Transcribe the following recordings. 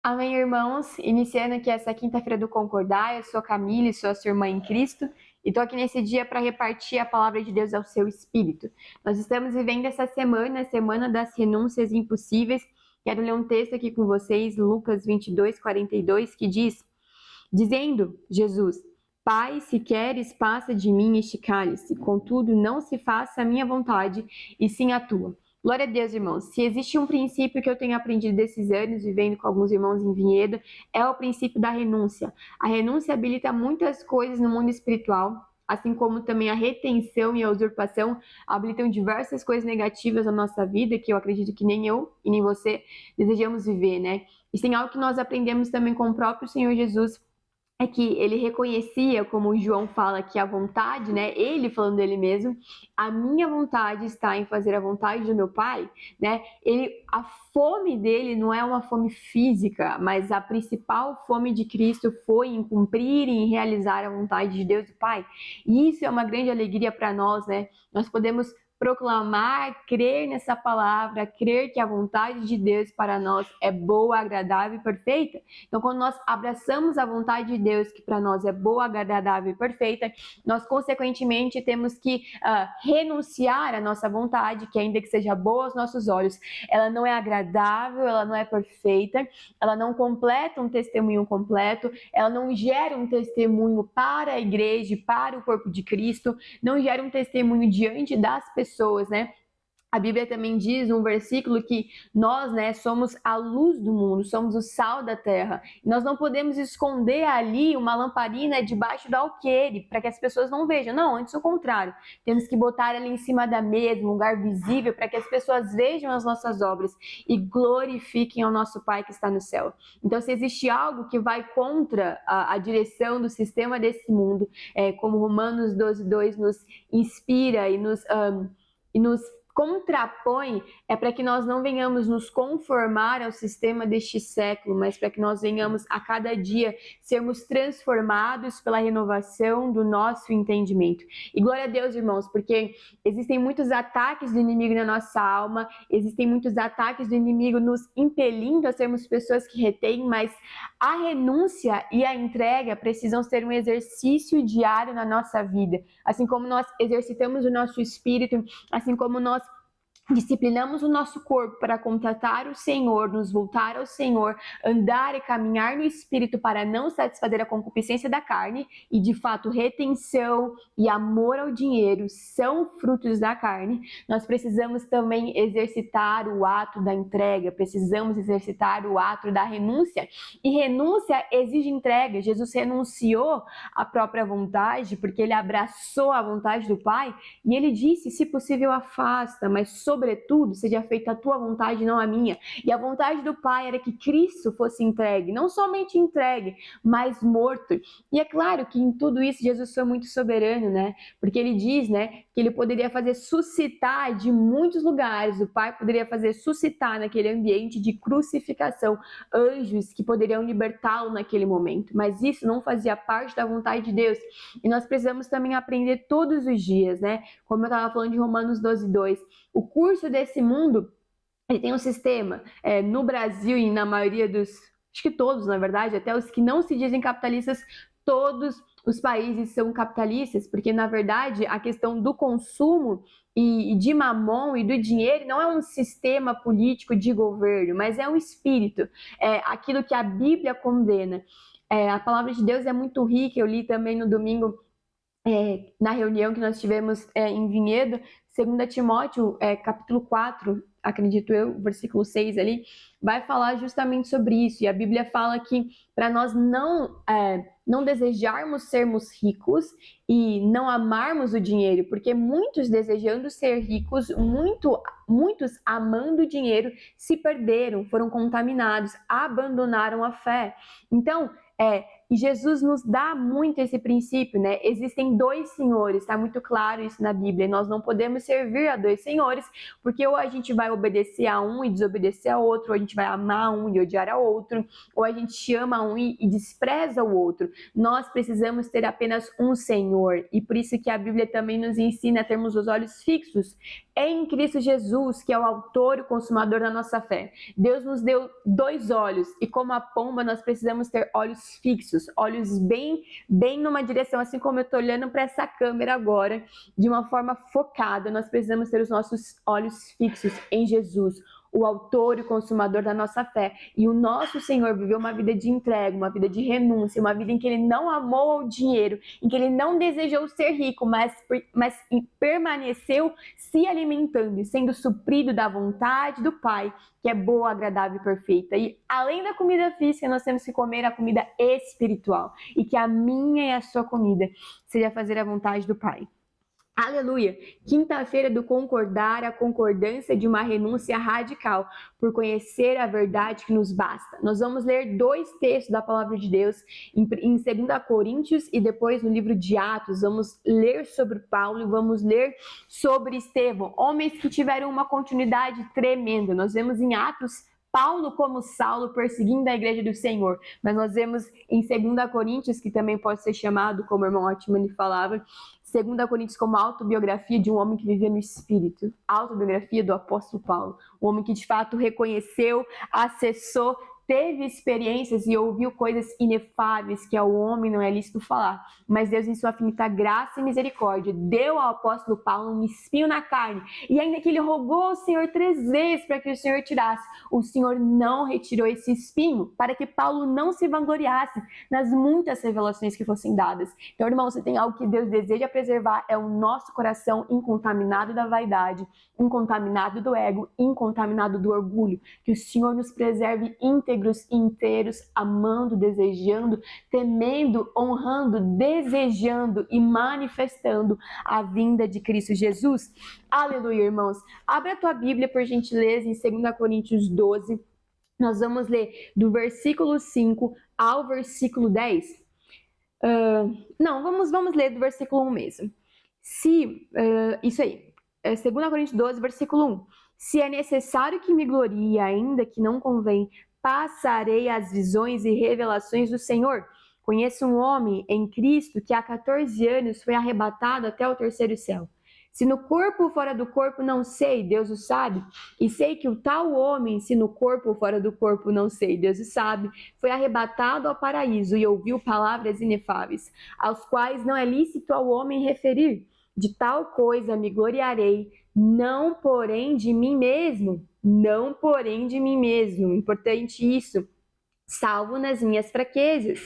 Amém, irmãos. Iniciando aqui essa quinta-feira do Concordar, eu sou a Camille, sou a sua irmã em Cristo, e estou aqui nesse dia para repartir a palavra de Deus ao seu espírito. Nós estamos vivendo essa semana, a semana das renúncias impossíveis. Quero ler um texto aqui com vocês, Lucas 22:42, que diz: dizendo Jesus: Pai, se queres, passa de mim este cálice, contudo, não se faça a minha vontade, e sim a tua. Glória a Deus, irmãos. Se existe um princípio que eu tenho aprendido desses anos, vivendo com alguns irmãos em Vinhedo, é o princípio da renúncia. A renúncia habilita muitas coisas no mundo espiritual, assim como também a retenção e a usurpação habilitam diversas coisas negativas na nossa vida, que eu acredito que nem eu e nem você desejamos viver, né? E tem algo que nós aprendemos também com o próprio Senhor Jesus, é que ele reconhecia, como o João fala, que a vontade, né, ele falando dele mesmo, a minha vontade está em fazer a vontade do meu Pai, né? A fome dele não é uma fome física, mas a principal fome de Cristo foi em cumprir e em realizar a vontade de Deus e Pai. E isso é uma grande alegria para nós, né? Nós podemos proclamar, crer nessa palavra, crer que a vontade de Deus para nós é boa, agradável e perfeita. Então, quando nós abraçamos a vontade de Deus, que para nós é boa, agradável e perfeita, nós, consequentemente, temos que renunciar à nossa vontade, que ainda que seja boa aos nossos olhos, ela não é agradável, ela não é perfeita, ela não completa um testemunho completo, ela não gera um testemunho para a igreja, para o corpo de Cristo, não gera um testemunho diante das pessoas, né? A Bíblia também diz um versículo que nós, né, somos a luz do mundo, somos o sal da terra. E nós não podemos esconder ali uma lamparina debaixo do alqueire para que as pessoas não vejam. Não, antes o contrário. Temos que botar ali em cima da mesa, um lugar visível, para que as pessoas vejam as nossas obras e glorifiquem ao nosso Pai que está no céu. Então, se existe algo que vai contra a direção do sistema desse mundo, como Romanos 12:2 nos inspira e nos contrapõe, é para que nós não venhamos nos conformar ao sistema deste século, mas para que nós venhamos a cada dia sermos transformados pela renovação do nosso entendimento. E glória a Deus, irmãos, porque existem muitos ataques do inimigo na nossa alma, existem muitos ataques do inimigo nos impelindo a sermos pessoas que retêm, mas a renúncia e a entrega precisam ser um exercício diário na nossa vida. Assim como nós exercitamos o nosso espírito, assim como nós disciplinamos o nosso corpo para contatar o Senhor, nos voltar ao Senhor, andar e caminhar no Espírito para não satisfazer a concupiscência da carne, e de fato retenção e amor ao dinheiro são frutos da carne. Nós precisamos também exercitar o ato da entrega, precisamos exercitar o ato da renúncia, e renúncia exige entrega. Jesus renunciou à própria vontade porque ele abraçou a vontade do Pai, e ele disse: se possível afasta, mas sobretudo, seja feita a tua vontade, não a minha. E a vontade do Pai era que Cristo fosse entregue, não somente entregue, mas morto. E é claro que em tudo isso Jesus foi muito soberano, né? Porque ele diz, né, que ele poderia fazer suscitar de muitos lugares, o Pai poderia fazer suscitar naquele ambiente de crucificação anjos que poderiam libertá-lo naquele momento. Mas isso não fazia parte da vontade de Deus. E nós precisamos também aprender todos os dias, né? Como eu estava falando de Romanos 12:2, o curso desse mundo, ele tem um sistema, no Brasil e na maioria acho que todos, na verdade, até os que não se dizem capitalistas, todos os países são capitalistas, porque na verdade a questão do consumo e de mamon e do dinheiro não é um sistema político de governo, mas é um espírito, é aquilo que a Bíblia condena. A palavra de Deus é muito rica, eu li também no domingo, na reunião que nós tivemos em Vinhedo, 2 Timóteo, capítulo 4, acredito eu, versículo 6 ali, vai falar justamente sobre isso. E a Bíblia fala que para nós não desejarmos sermos ricos e não amarmos o dinheiro, porque muitos desejando ser ricos, muitos amando o dinheiro, se perderam, foram contaminados, abandonaram a fé. Então, E Jesus nos dá muito esse princípio, né? Existem dois senhores, está muito claro isso na Bíblia. Nós não podemos servir a dois senhores, porque ou a gente vai obedecer a um e desobedecer a outro, ou a gente vai amar um e odiar a outro, ou a gente ama um e despreza o outro. Nós precisamos ter apenas um Senhor, e por isso que a Bíblia também nos ensina a termos os olhos fixos em Cristo Jesus, que é o autor e o consumador da nossa fé. Deus nos deu dois olhos, e como a pomba, nós precisamos ter olhos fixos, olhos bem numa direção, assim como eu estou olhando para essa câmera agora, de uma forma focada. Nós precisamos ter os nossos olhos fixos em Jesus, o autor e o consumador da nossa fé. E o nosso Senhor viveu uma vida de entrega, uma vida de renúncia, uma vida em que ele não amou o dinheiro, em que ele não desejou ser rico, mas permaneceu se alimentando e sendo suprido da vontade do Pai, que é boa, agradável e perfeita. E além da comida física, nós temos que comer a comida espiritual. E que a minha e a sua comida seja fazer a vontade do Pai. Aleluia! Quinta-feira do concordar, a concordância de uma renúncia radical por conhecer a verdade que nos basta. Nós vamos ler dois textos da palavra de Deus em 2 Coríntios e depois no livro de Atos. Vamos ler sobre Paulo e vamos ler sobre Estevão, homens que tiveram uma continuidade tremenda. Nós vemos em Atos Paulo como Saulo perseguindo a igreja do Senhor, mas nós vemos em 2 Coríntios, que também pode ser chamado, como o irmão Otmani falava, 2 Coríntios como autobiografia de um homem que vivia no Espírito, autobiografia do apóstolo Paulo, um homem que de fato reconheceu, acessou, teve experiências e ouviu coisas inefáveis que ao homem não é lícito falar, mas Deus em sua infinita graça e misericórdia deu ao apóstolo Paulo um espinho na carne, e ainda que ele rogou ao Senhor 3 vezes para que o Senhor tirasse, o Senhor não retirou esse espinho, para que Paulo não se vangloriasse nas muitas revelações que fossem dadas. Então, irmão, você tem algo que Deus deseja preservar, é o nosso coração incontaminado da vaidade, incontaminado do ego, incontaminado do orgulho. Que o Senhor nos preserve íntegros, inteiros, amando, desejando, temendo, honrando, desejando e manifestando a vinda de Cristo Jesus. Aleluia, irmãos. Abra a tua Bíblia, por gentileza, em 2 Coríntios 12. Nós vamos ler do versículo 5 ao versículo 10. Vamos ler do versículo 1 mesmo. Isso aí. 2 Coríntios 12, versículo 1. Se é necessário que me glorie, ainda que não convém, passarei as visões e revelações do Senhor. Conheço um homem em Cristo que há 14 anos foi arrebatado até o 3º céu. Se no corpo ou fora do corpo não sei, Deus o sabe. E sei que o tal homem, se no corpo ou fora do corpo não sei, Deus o sabe, foi arrebatado ao paraíso e ouviu palavras inefáveis, aos quais não é lícito ao homem referir. De tal coisa me gloriarei, não porém de mim mesmo. Não porém de mim mesmo. Importante isso. Salvo nas minhas fraquezas.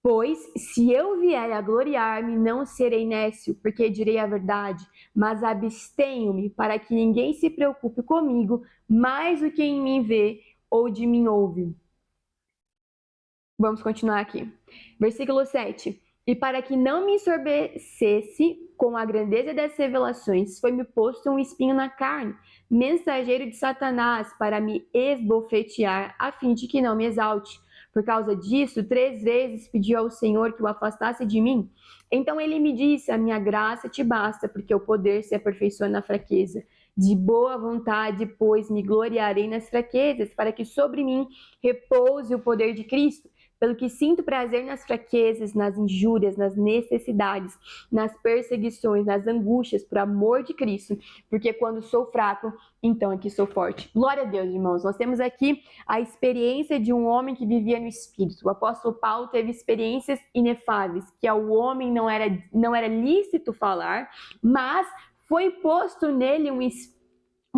Pois, se eu vier a gloriar-me, não serei nécio, porque direi a verdade, mas abstenho-me, para que ninguém se preocupe comigo, mais do que em mim vê ou de mim ouve. Vamos continuar aqui. Versículo 7. E para que não me ensoberbecesse com a grandeza das revelações, foi-me posto um espinho na carne, mensageiro de Satanás, para me esbofetear, a fim de que não me exalte. Por causa disso, 3 vezes pedi ao Senhor que o afastasse de mim. Então ele me disse, a minha graça te basta, porque o poder se aperfeiçoa na fraqueza. De boa vontade, pois, me gloriarei nas fraquezas, para que sobre mim repouse o poder de Cristo. Pelo que sinto prazer nas fraquezas, nas injúrias, nas necessidades, nas perseguições, nas angústias, por amor de Cristo, porque quando sou fraco, então é que sou forte. Glória a Deus, irmãos. Nós temos aqui a experiência de um homem que vivia no Espírito. O apóstolo Paulo teve experiências inefáveis, que ao homem não era lícito falar, mas foi posto nele um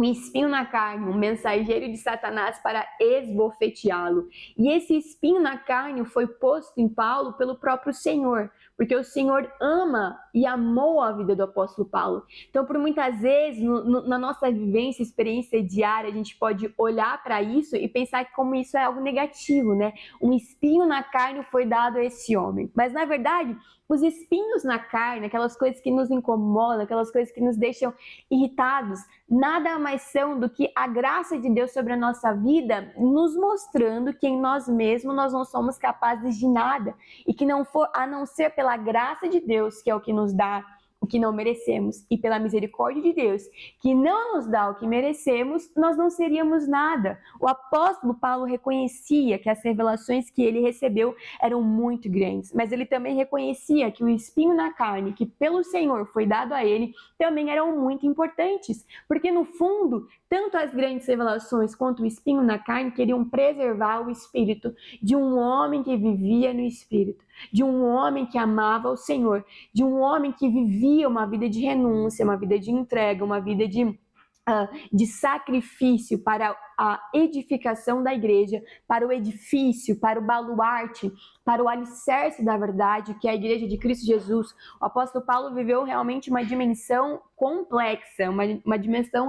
espinho na carne, um mensageiro de Satanás para esbofeteá-lo. E esse espinho na carne foi posto em Paulo pelo próprio Senhor, porque o Senhor ama e amou a vida do apóstolo Paulo. Então, por muitas vezes, na nossa vivência, experiência diária, a gente pode olhar para isso e pensar que como isso é algo negativo, né? Um espinho na carne foi dado a esse homem. Mas, na verdade, os espinhos na carne, aquelas coisas que nos incomodam, aquelas coisas que nos deixam irritados, nada mais são do que a graça de Deus sobre a nossa vida, nos mostrando que em nós mesmos nós não somos capazes de nada e que não for a não ser pela graça de Deus, que é o que nos dá o que não merecemos, e pela misericórdia de Deus, que não nos dá o que merecemos, nós não seríamos nada. O apóstolo Paulo reconhecia que as revelações que ele recebeu eram muito grandes, mas ele também reconhecia que o espinho na carne, que pelo Senhor foi dado a ele, também eram muito importantes, porque no fundo, tanto as grandes revelações quanto o espinho na carne queriam preservar o espírito de um homem que vivia no espírito, de um homem que amava o Senhor, de um homem que vivia uma vida de renúncia, uma vida de entrega, uma vida de sacrifício para a edificação da igreja, para o edifício, para o baluarte, para o alicerce da verdade, que é a igreja de Cristo Jesus. O apóstolo Paulo viveu realmente uma dimensão complexa, uma dimensão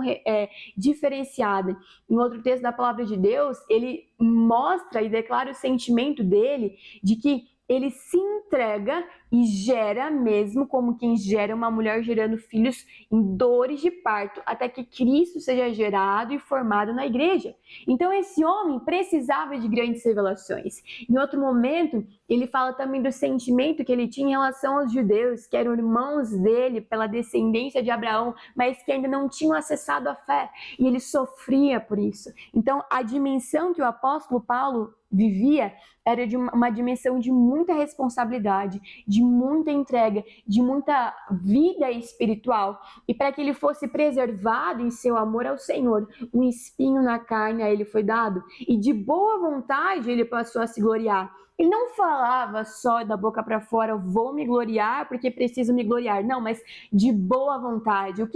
diferenciada. Em outro texto da palavra de Deus, ele mostra e declara o sentimento dele de que ele se entrega e gera mesmo como quem gera uma mulher gerando filhos em dores de parto, até que Cristo seja gerado e formado na igreja. Então esse homem precisava de grandes revelações. Em outro momento, ele fala também do sentimento que ele tinha em relação aos judeus, que eram irmãos dele pela descendência de Abraão, mas que ainda não tinham acessado a fé, e ele sofria por isso. Então a dimensão que o apóstolo Paulo vivia era de uma dimensão de muita responsabilidade, de muita entrega, de muita vida espiritual. E para que ele fosse preservado em seu amor ao Senhor, um espinho na carne a ele foi dado, e de boa vontade ele passou a se gloriar. Ele não falava só da boca para fora, vou me gloriar porque preciso me gloriar. Não, mas de boa vontade. O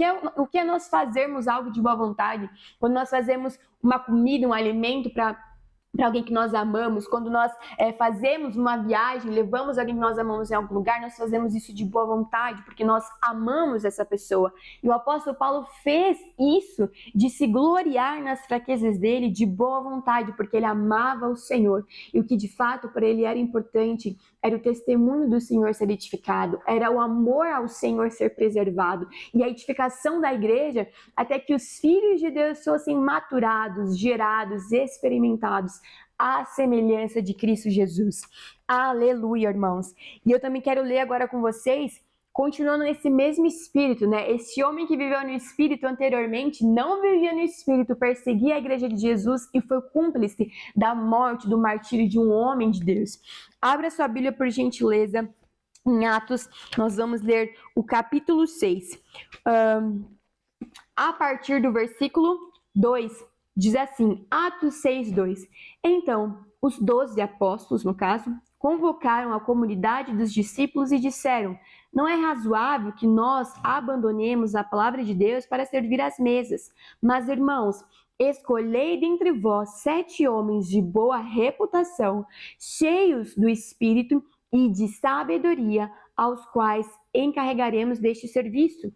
que é nós fazermos algo de boa vontade? Quando nós fazemos uma comida, um alimento para alguém que nós amamos, quando nós fazemos uma viagem, levamos alguém que nós amamos em algum lugar, nós fazemos isso de boa vontade, porque nós amamos essa pessoa. E o apóstolo Paulo fez isso de se gloriar nas fraquezas dele de boa vontade, porque ele amava o Senhor. E o que de fato para ele era importante era o testemunho do Senhor ser edificado, era o amor ao Senhor ser preservado, e a edificação da igreja até que os filhos de Deus fossem maturados, gerados, experimentados, à semelhança de Cristo Jesus. Aleluia, irmãos. E eu também quero ler agora com vocês, continuando nesse mesmo espírito, né? Esse homem que viveu no espírito anteriormente não vivia no espírito, perseguia a igreja de Jesus e foi cúmplice da morte, do martírio de um homem de Deus. Abra sua Bíblia, por gentileza, em Atos, nós vamos ler o capítulo 6. A partir do versículo 2, diz assim, Atos 6, 2. Então, os 12 apóstolos, no caso, convocaram a comunidade dos discípulos e disseram, não é razoável que nós abandonemos a palavra de Deus para servir às mesas. Mas, irmãos, escolhei dentre vós 7 homens de boa reputação, cheios do Espírito e de sabedoria, aos quais encarregaremos deste serviço.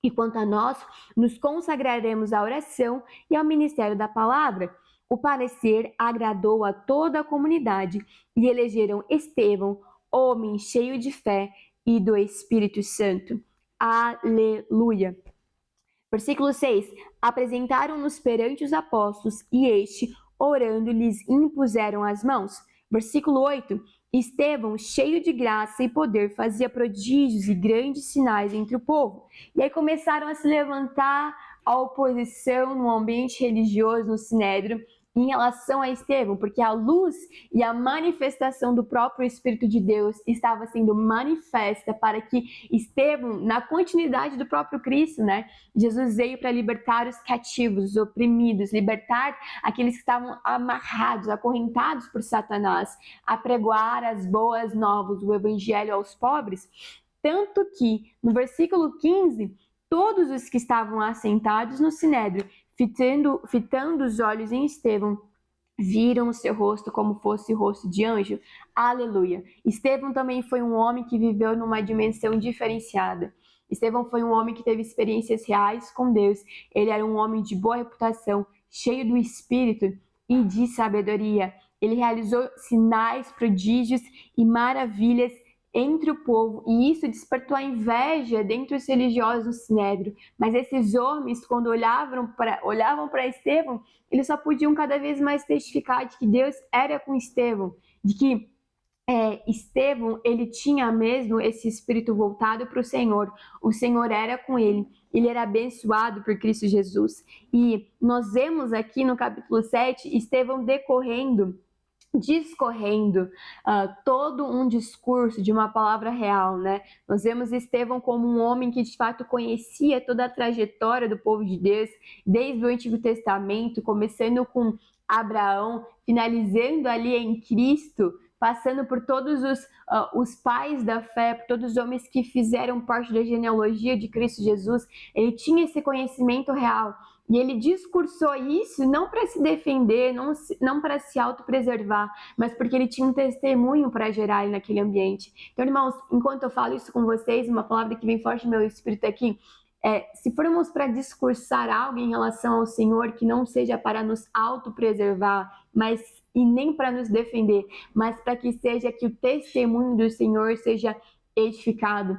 E quanto a nós, nos consagraremos à oração e ao ministério da palavra. O parecer agradou a toda a comunidade e elegeram Estevão, homem cheio de fé e do Espírito Santo. Aleluia! Versículo 6. Apresentaram-nos perante os apóstolos e este, orando, lhes impuseram as mãos. Versículo 8. Estevão, cheio de graça e poder, fazia prodígios e grandes sinais entre o povo. E aí começaram a se levantar a oposição no ambiente religioso, no Sinédrio, em relação a Estevão, porque a luz e a manifestação do próprio Espírito de Deus estava sendo manifesta para que Estevão, na continuidade do próprio Cristo, né? Jesus veio para libertar os cativos, os oprimidos, libertar aqueles que estavam amarrados, acorrentados por Satanás, apregoar as boas novas, o evangelho aos pobres. Tanto que, no versículo 15, todos os que estavam assentados no Sinédrio, fitando os olhos em Estevão, viram o seu rosto como fosse o rosto de anjo. Aleluia. Estevão também foi um homem que viveu numa dimensão diferenciada. Estevão foi um homem que teve experiências reais com Deus. Ele era um homem de boa reputação, cheio do Espírito e de sabedoria. Ele realizou sinais, prodígios e maravilhas entre o povo, e isso despertou a inveja dentre os religiosos do Sinédrio. Mas esses homens, quando olhavam para Estevão, eles só podiam cada vez mais testificar de que Deus era com Estevão, de que Estevão, ele tinha mesmo esse espírito voltado para o Senhor era com ele era abençoado por Cristo Jesus. E nós vemos aqui no capítulo 7, Estevão discorrendo todo um discurso de uma palavra real, né? Nós vemos Estevão como um homem que de fato conhecia toda a trajetória do povo de Deus, desde o Antigo Testamento, começando com Abraão, finalizando ali em Cristo, passando por todos os pais da fé, por todos os homens que fizeram parte da genealogia de Cristo Jesus. Ele tinha esse conhecimento real. E ele discursou isso não para se defender, não para se autopreservar, mas porque ele tinha um testemunho para gerar ali naquele ambiente. Então, irmãos, enquanto eu falo isso com vocês, uma palavra que vem forte no meu espírito aqui, se formos para discursar algo em relação ao Senhor, que não seja para nos autopreservar, e nem para nos defender, mas para que seja que o testemunho do Senhor seja edificado,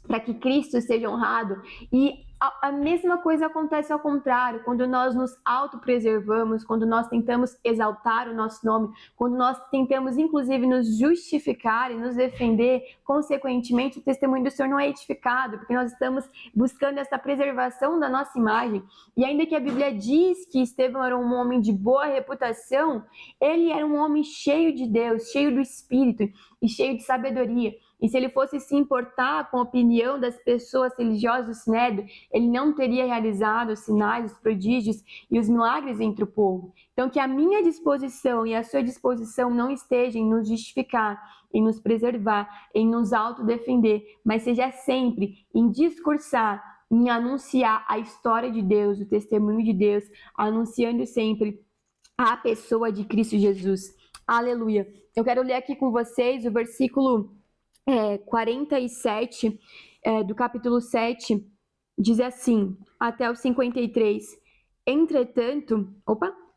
para que Cristo seja honrado. E a mesma coisa acontece ao contrário, quando nós nos autopreservamos, quando nós tentamos exaltar o nosso nome, quando nós tentamos inclusive nos justificar e nos defender, consequentemente o testemunho do Senhor não é edificado, porque nós estamos buscando essa preservação da nossa imagem. E ainda que a Bíblia diz que Estevão era um homem de boa reputação, ele era um homem cheio de Deus, cheio do Espírito e cheio de sabedoria. E se ele fosse se importar com a opinião das pessoas religiosas do Sinédrio, ele não teria realizado os sinais, os prodígios e os milagres entre o povo. Então, que a minha disposição e a sua disposição não estejam em nos justificar, em nos preservar, em nos autodefender, mas seja sempre em discursar, em anunciar a história de Deus, o testemunho de Deus, anunciando sempre a pessoa de Cristo Jesus. Aleluia. Eu quero ler aqui com vocês o versículo 47 do capítulo 7, diz assim, até o 53.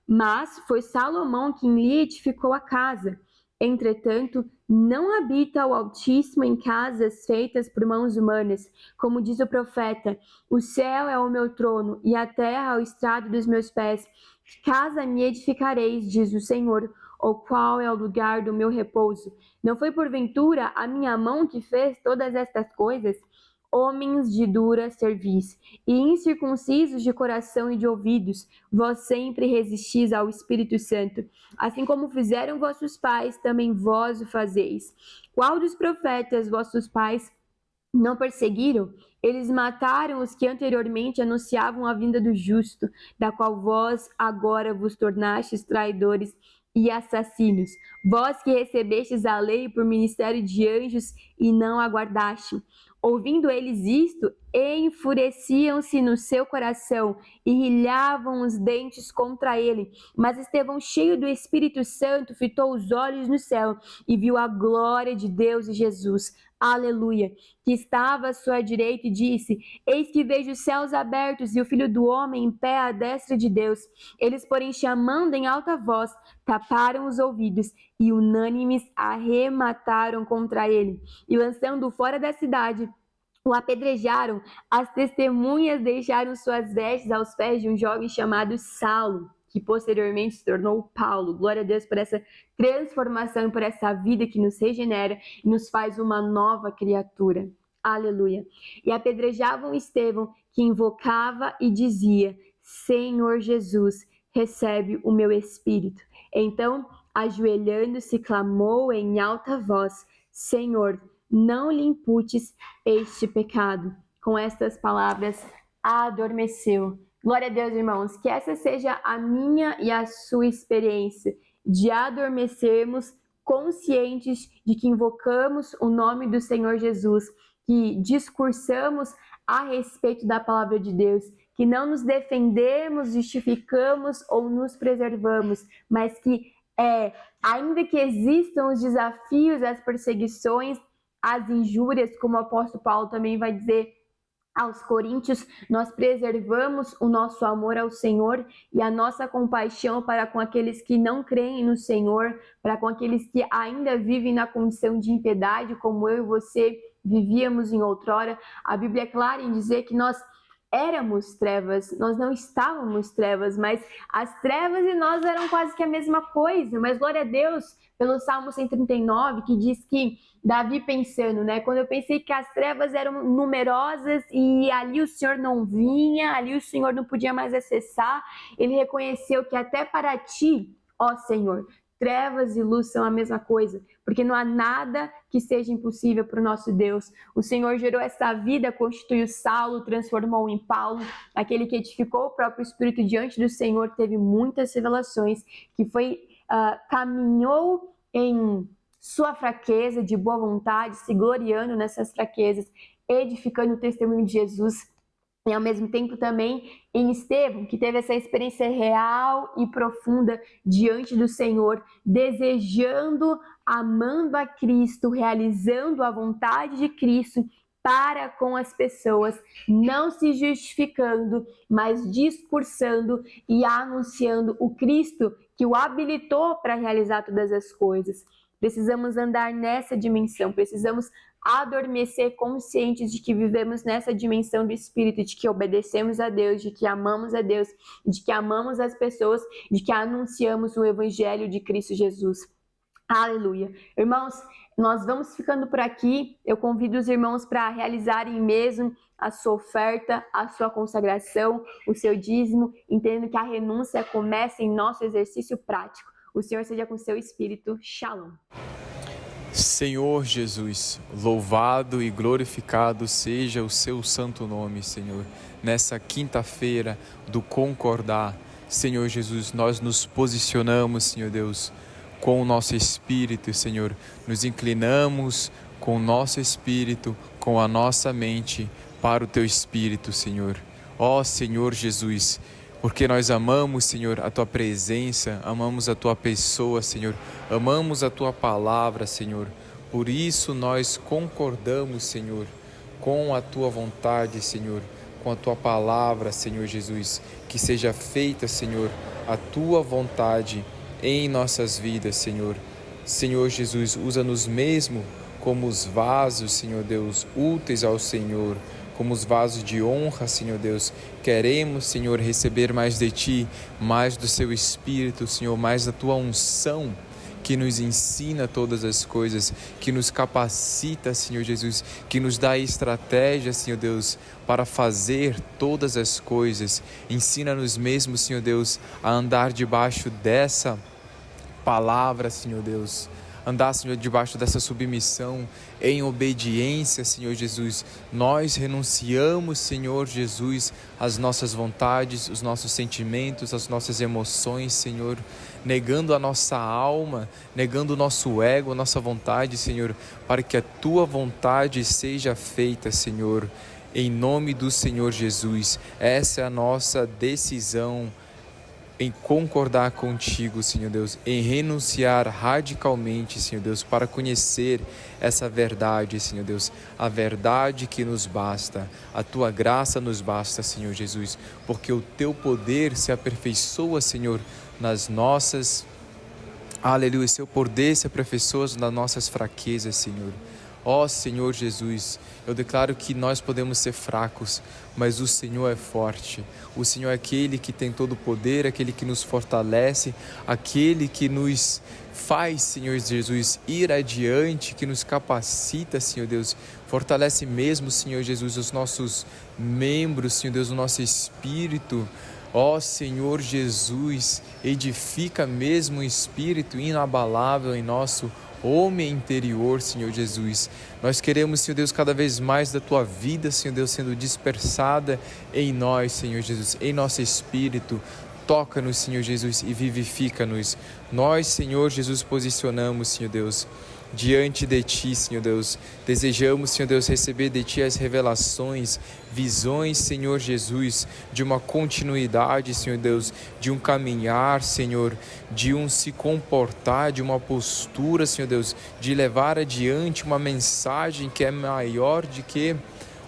Mas foi Salomão quem lhe edificou a casa. Entretanto, não habita o Altíssimo em casas feitas por mãos humanas. Como diz o profeta, o céu é o meu trono e a terra o estrado dos meus pés. Casa me edificareis, diz o Senhor, o qual é o lugar do meu repouso. Não foi porventura a minha mão que fez todas estas coisas? Homens de dura cerviz e incircuncisos de coração e de ouvidos, vós sempre resistis ao Espírito Santo. Assim como fizeram vossos pais, também vós o fazeis. Qual dos profetas vossos pais não perseguiram? Eles mataram os que anteriormente anunciavam a vinda do justo, da qual vós agora vos tornastes traidores e assassinos. Vós que recebestes a lei por ministério de anjos e não aguardaste. Ouvindo eles isto, enfureciam-se no seu coração e rilhavam os dentes contra ele. Mas Estevão, cheio do Espírito Santo, fitou os olhos no céu e viu a glória de Deus e Jesus. Aleluia, que estava à sua direita e disse, eis que vejo os céus abertos e o Filho do Homem em pé à destra de Deus. Eles, porém, chamando em alta voz, taparam os ouvidos e unânimes arremataram contra ele. E lançando-o fora da cidade, o apedrejaram. As testemunhas deixaram suas vestes aos pés de um jovem chamado Saulo, que posteriormente se tornou Paulo. Glória a Deus por essa transformação e por essa vida que nos regenera e nos faz uma nova criatura. Aleluia. E apedrejavam Estevão, que invocava e dizia, Senhor Jesus, recebe o meu espírito. Então, ajoelhando-se, clamou em alta voz, Senhor, não lhe imputes este pecado. Com estas palavras, adormeceu. Glória a Deus, irmãos, que essa seja a minha e a sua experiência de adormecermos conscientes de que invocamos o nome do Senhor Jesus, que discursamos a respeito da palavra de Deus, que não nos defendemos, justificamos ou nos preservamos, mas que ainda que existam os desafios, as perseguições, as injúrias, como o apóstolo Paulo também vai dizer aos Coríntios, nós preservamos o nosso amor ao Senhor e a nossa compaixão para com aqueles que não creem no Senhor, para com aqueles que ainda vivem na condição de impiedade, como eu e você vivíamos em outrora. A Bíblia é clara em dizer que nós éramos trevas, nós não estávamos trevas, mas as trevas e nós eram quase que a mesma coisa. Mas glória a Deus pelo Salmo 139, que diz que Davi pensando, né? Quando eu pensei que as trevas eram numerosas e ali o Senhor não vinha, ali o Senhor não podia mais acessar, ele reconheceu que até para ti, ó Senhor, trevas e luz são a mesma coisa, porque não há nada que seja impossível para o nosso Deus. O Senhor gerou essa vida, constituiu Saulo, transformou em Paulo, aquele que edificou o próprio Espírito diante do Senhor, teve muitas revelações, que caminhou em sua fraqueza, de boa vontade, se gloriando nessas fraquezas, edificando o testemunho de Jesus. E ao mesmo tempo também em Estevão, que teve essa experiência real e profunda diante do Senhor, desejando, amando a Cristo, realizando a vontade de Cristo para com as pessoas, não se justificando, mas discursando e anunciando o Cristo que o habilitou para realizar todas as coisas. Precisamos andar nessa dimensão, precisamos adormecer conscientes de que vivemos nessa dimensão do Espírito, de que obedecemos a Deus, de que amamos a Deus, de que amamos as pessoas, de que anunciamos o Evangelho de Cristo Jesus. Aleluia. Irmãos, nós vamos ficando por aqui. Eu convido os irmãos para realizarem mesmo a sua oferta, a sua consagração, o seu dízimo, entendendo que a renúncia começa em nosso exercício prático. O Senhor seja com seu espírito. Shalom. Senhor Jesus, louvado e glorificado seja o seu santo nome, Senhor. Nessa quinta-feira do concordar, Senhor Jesus, nós nos posicionamos, Senhor Deus, com o nosso espírito, Senhor. Nos inclinamos com o nosso espírito, com a nossa mente, para o teu espírito, Senhor. Ó Senhor Jesus, porque nós amamos, Senhor, a Tua presença, amamos a Tua pessoa, Senhor, amamos a Tua palavra, Senhor. Por isso nós concordamos, Senhor, com a Tua vontade, Senhor, com a Tua palavra, Senhor Jesus. Que seja feita, Senhor, a Tua vontade em nossas vidas, Senhor. Senhor Jesus, usa-nos mesmo como os vasos, Senhor Deus, úteis ao Senhor, como os vasos de honra, Senhor Deus. Queremos, Senhor, receber mais de Ti, mais do Seu Espírito, Senhor, mais da Tua unção, que nos ensina todas as coisas, que nos capacita, Senhor Jesus, que nos dá estratégia, Senhor Deus, para fazer todas as coisas. Ensina-nos mesmo, Senhor Deus, a andar debaixo dessa palavra, Senhor Deus. Andar, Senhor, debaixo dessa submissão, em obediência, Senhor Jesus. Nós renunciamos, Senhor Jesus, às nossas vontades, os nossos sentimentos, as nossas emoções, Senhor, negando a nossa alma, negando o nosso ego, a nossa vontade, Senhor, para que a Tua vontade seja feita, Senhor, em nome do Senhor Jesus. Essa é a nossa decisão, em concordar contigo, Senhor Deus, em renunciar radicalmente, Senhor Deus, para conhecer essa verdade, Senhor Deus, a verdade que nos basta, a Tua graça nos basta, Senhor Jesus, porque o Teu poder se aperfeiçoa, Senhor, nas nossas, aleluia, Seu poder se aperfeiçoa nas nossas fraquezas, Senhor. Ó Senhor Jesus, eu declaro que nós podemos ser fracos, mas o Senhor é forte. O Senhor é aquele que tem todo o poder, aquele que nos fortalece, aquele que nos faz, Senhor Jesus, ir adiante, que nos capacita, Senhor Deus. Fortalece mesmo, Senhor Jesus, os nossos membros, Senhor Deus, o nosso espírito. Ó Senhor Jesus, edifica mesmo o espírito inabalável em nosso homem interior, Senhor Jesus. Nós queremos, Senhor Deus, cada vez mais da Tua vida, Senhor Deus, sendo dispersada em nós, Senhor Jesus, em nosso espírito. Toca-nos, Senhor Jesus, e vivifica-nos. Nós, Senhor Jesus, posicionamos, Senhor Deus, diante de Ti, Senhor Deus. Desejamos, Senhor Deus, receber de Ti as revelações, visões, Senhor Jesus, de uma continuidade, Senhor Deus, de um caminhar, Senhor, de um se comportar, de uma postura, Senhor Deus, de levar adiante uma mensagem que é maior do que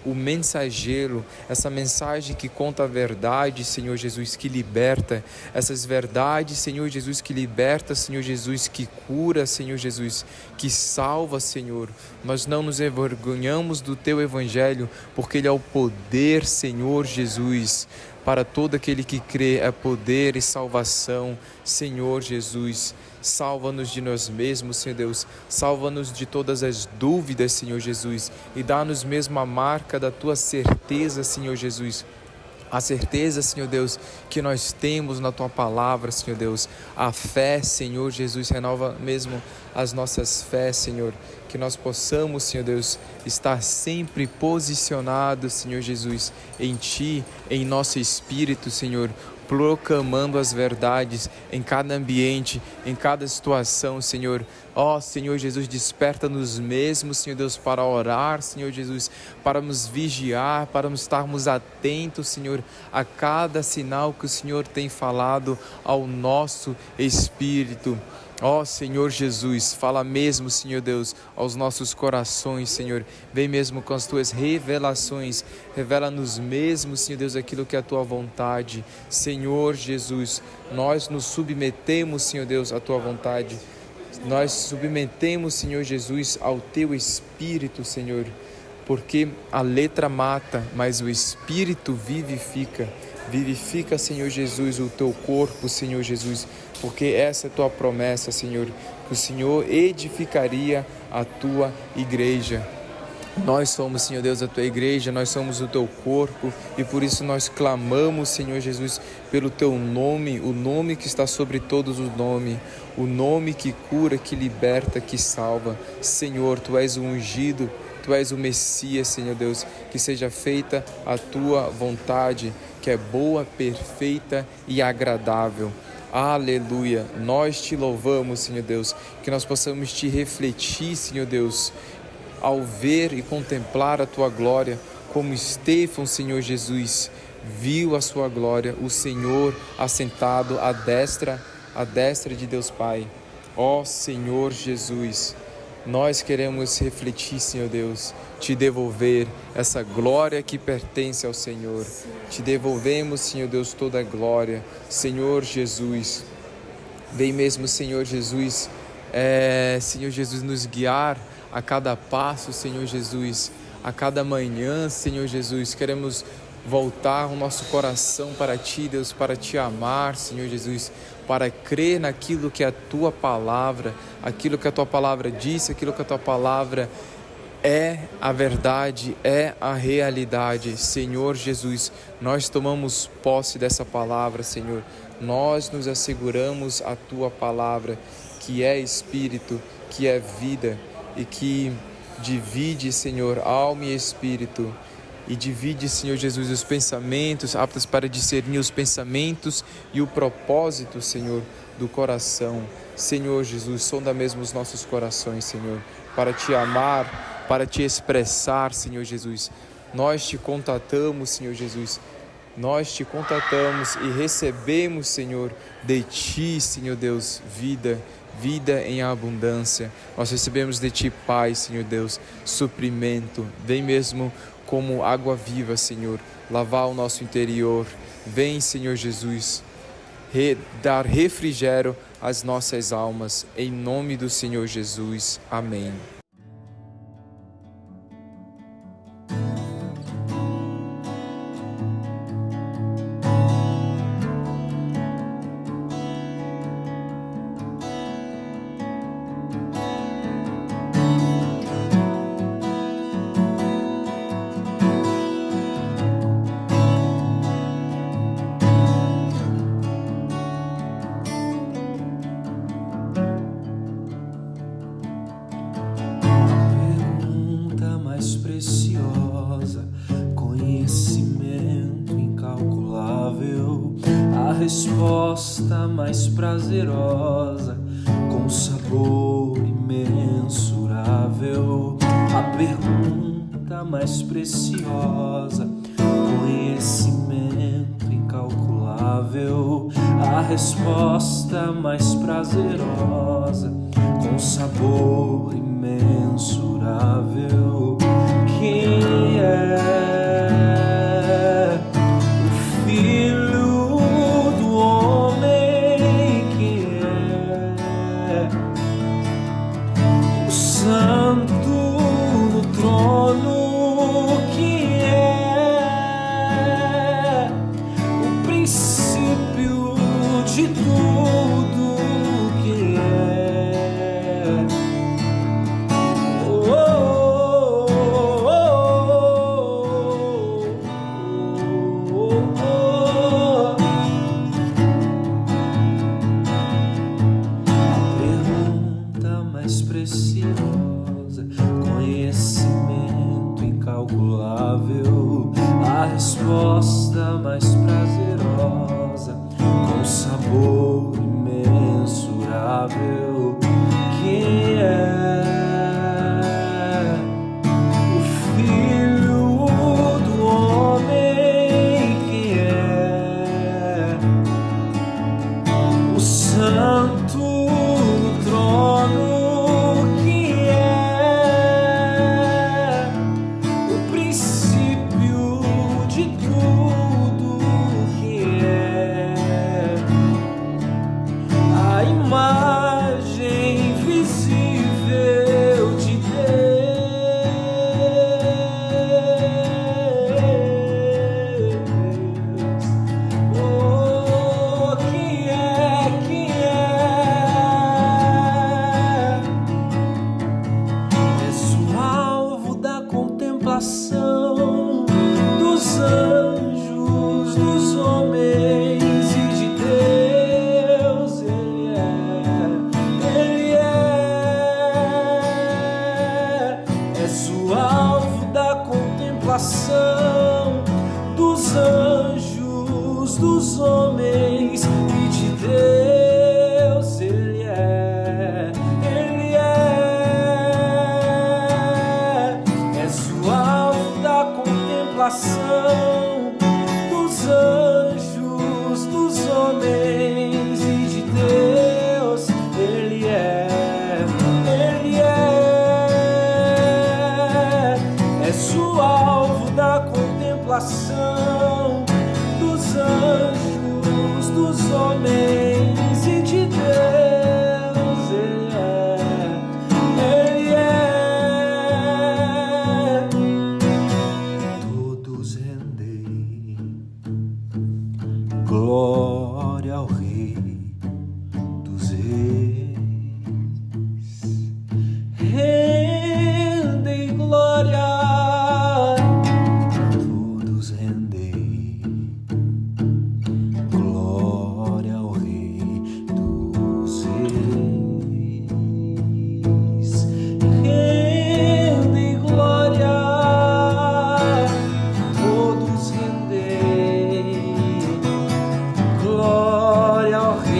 o mensageiro, essa mensagem que conta a verdade, Senhor Jesus, que liberta, essas verdades, Senhor Jesus, que liberta, Senhor Jesus, que cura, Senhor Jesus, que salva, Senhor. Nós não nos envergonhamos do Teu Evangelho, porque Ele é o poder, Senhor Jesus, para todo aquele que crê, é poder e salvação, Senhor Jesus. Salva-nos de nós mesmos, Senhor Deus. Salva-nos de todas as dúvidas, Senhor Jesus. E dá-nos mesmo a marca da Tua certeza, Senhor Jesus. A certeza, Senhor Deus, que nós temos na Tua palavra, Senhor Deus. A fé, Senhor Jesus, renova mesmo as nossas fés, Senhor. Que nós possamos, Senhor Deus, estar sempre posicionados, Senhor Jesus, em Ti, em nosso espírito, Senhor, proclamando as verdades em cada ambiente, em cada situação, Senhor. Ó, Senhor Jesus, desperta-nos mesmo, Senhor Deus, para orar, Senhor Jesus, para nos vigiar, para nos estarmos atentos, Senhor, a cada sinal que o Senhor tem falado ao nosso espírito. Ó Senhor Jesus, fala mesmo, Senhor Deus, aos nossos corações, Senhor. Vem mesmo com as Tuas revelações. Revela-nos mesmo, Senhor Deus, aquilo que é a Tua vontade. Senhor Jesus, nós nos submetemos, Senhor Deus, à Tua vontade. Nós submetemos, Senhor Jesus, ao Teu Espírito, Senhor. Porque a letra mata, mas o Espírito vivifica. Vivifica, Senhor Jesus, o Teu corpo, Senhor Jesus, porque essa é a Tua promessa, Senhor, que o Senhor edificaria a Tua igreja. Nós somos, Senhor Deus, a Tua igreja, nós somos o Teu corpo e por isso nós clamamos, Senhor Jesus, pelo Teu nome, o nome que está sobre todos os nomes, o nome que cura, que liberta, que salva. Senhor, Tu és o ungido, Tu és o Messias, Senhor Deus, que seja feita a Tua vontade, que é boa, perfeita e agradável. Aleluia! Nós Te louvamos, Senhor Deus, que nós possamos Te refletir, Senhor Deus, ao ver e contemplar a Tua glória, como Estevão, Senhor Jesus, viu a Sua glória, o Senhor assentado à destra de Deus Pai. Ó Senhor Jesus, nós queremos refletir, Senhor Deus, Te devolver essa glória que pertence ao Senhor. Te devolvemos, Senhor Deus, toda a glória. Senhor Jesus, vem mesmo, Senhor Jesus, Senhor Jesus, nos guiar a cada passo, Senhor Jesus, a cada manhã, Senhor Jesus. Queremos voltar o nosso coração para Ti, Deus, para Te amar, Senhor Jesus, para crer naquilo que é a Tua palavra, aquilo que a Tua palavra disse, aquilo que a Tua palavra é a verdade, é a realidade. Senhor Jesus, nós tomamos posse dessa palavra, Senhor. Nós nos asseguramos a Tua palavra, que é Espírito, que é vida e que divide, Senhor, alma e espírito. E divide, Senhor Jesus, os pensamentos, aptos para discernir os pensamentos e o propósito, Senhor, do coração. Senhor Jesus, sonda mesmo os nossos corações, Senhor, para Te amar, para Te expressar, Senhor Jesus. Nós Te contatamos, Senhor Jesus. Nós Te contatamos e recebemos, Senhor, de Ti, Senhor Deus, vida em abundância. Nós recebemos de Ti, Pai, Senhor Deus, suprimento. Vem mesmo como água viva, Senhor, lavar o nosso interior. Vem, Senhor Jesus, dar refrigério às nossas almas. Em nome do Senhor Jesus. Amém. Resposta mais prazerosa, com sabor imenso. incalculável, a pergunta mais preciosa, conhecimento incalculável, a resposta mais prazerosa, com sabor imensurável. Quem é o Filho do Homem? Quem é o Santo no trono? Quem é o princípio de tudo? Quem é? Preciosa, conhecimento incalculável, a resposta mais prazerosa, com sabor imensurável. Quem é o Filho do Homem? Quem é o Santo no trono? Imagem visível de Deus. Oh, quem é? És o alvo da contemplação dos anjos, dos homens e de Deus. És o alvo da contemplação dos anjos, dos homens e de Deus. Ele é. És o alvo da contemplação dos anjos, dos homens e de Deus. Ele é. És o alvo da contemplação dos anjos, dos homens e de Deus. Ele é. Todos rendei glória ao Rei dos Reis. Rendei glória. Glória ao Rei.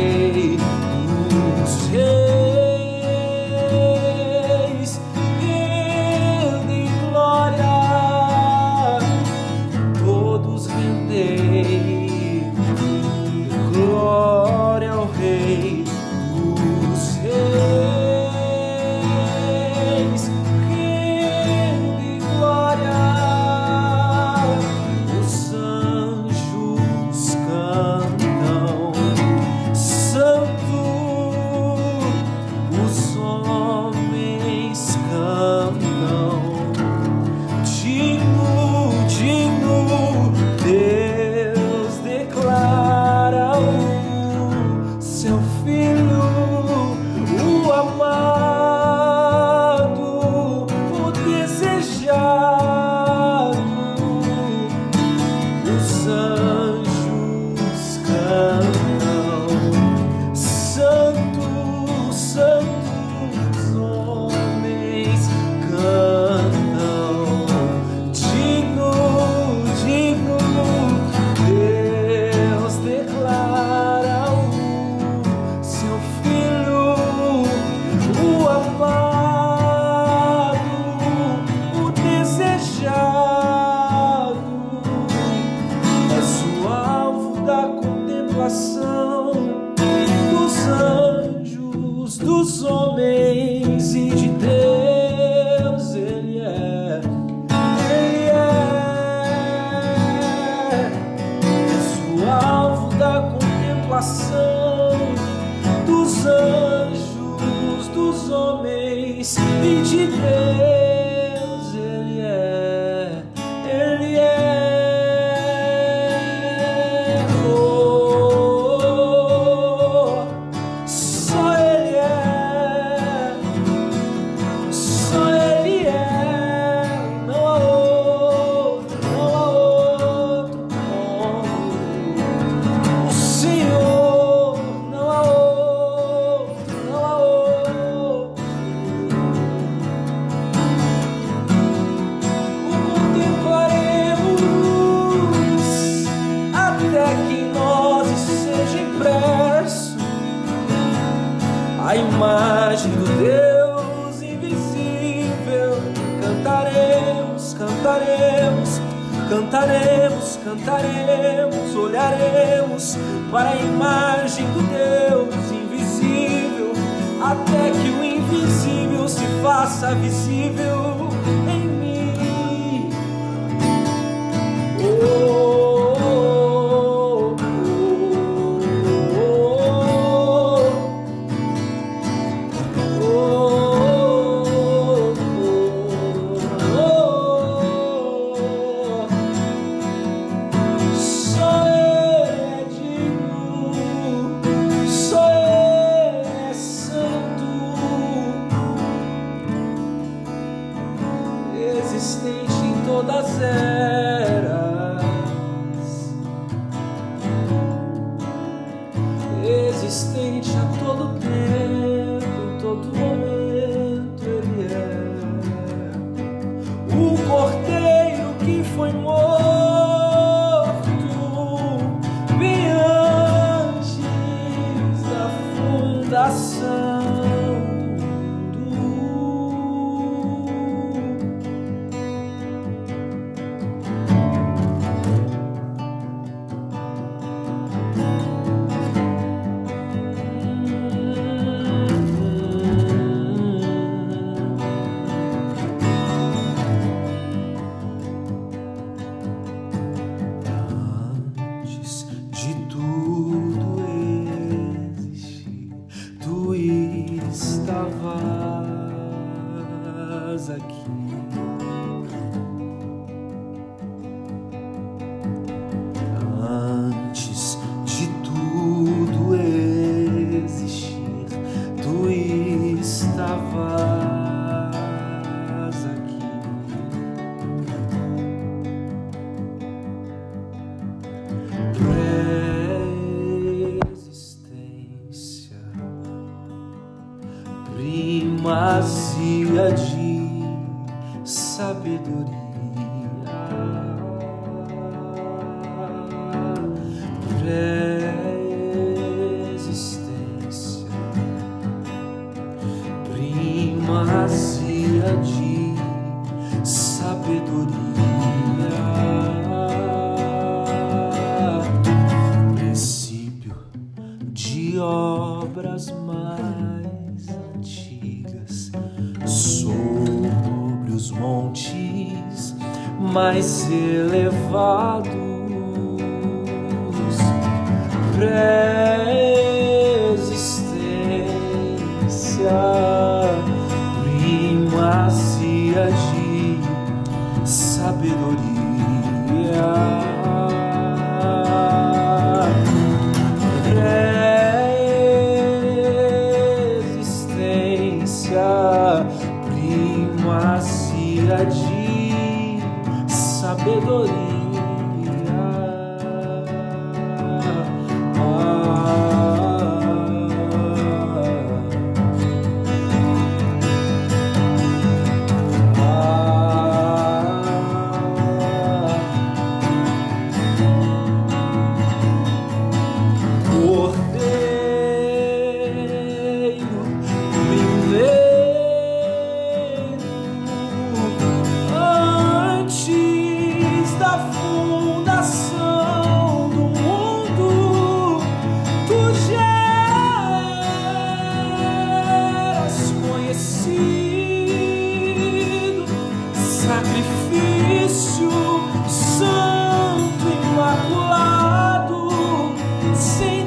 fundação dos anjos, dos homens e de Deus. Ele é, Ele é. Oh, só Ele é, só Ele é. Não há outro, não há outro como o Senhor. Não há outro, não há outro. O contemplaremos até que em nós seja impresso a imagem do Deus invisível. Cantaremos, cantaremos, cantaremos, cantaremos, olharemos para a imagem do Deus invisível, até que o invisível se faça visível em mim. Oh, oh, oh, oh, oh. Só Ele é digno, só Ele é santo, existente em todas as eras, existente a todo tempo, em todo momento. Ele é o Cordeiro que foi morto bem antes da fundação do Antes de tudo existir, tu estavas aqui. Antes de tudo existir, tu estavas aqui. Pré-existência, primazia de sabedoria. Pré-existência, primazia de sabedoria. Princípio de obras mais antigas, sobre os montes mais elevados. Pré-existência, primazia de sabedoria. Pré-existência, primazia de sabedoria. Sacrifício santo, imaculado, sem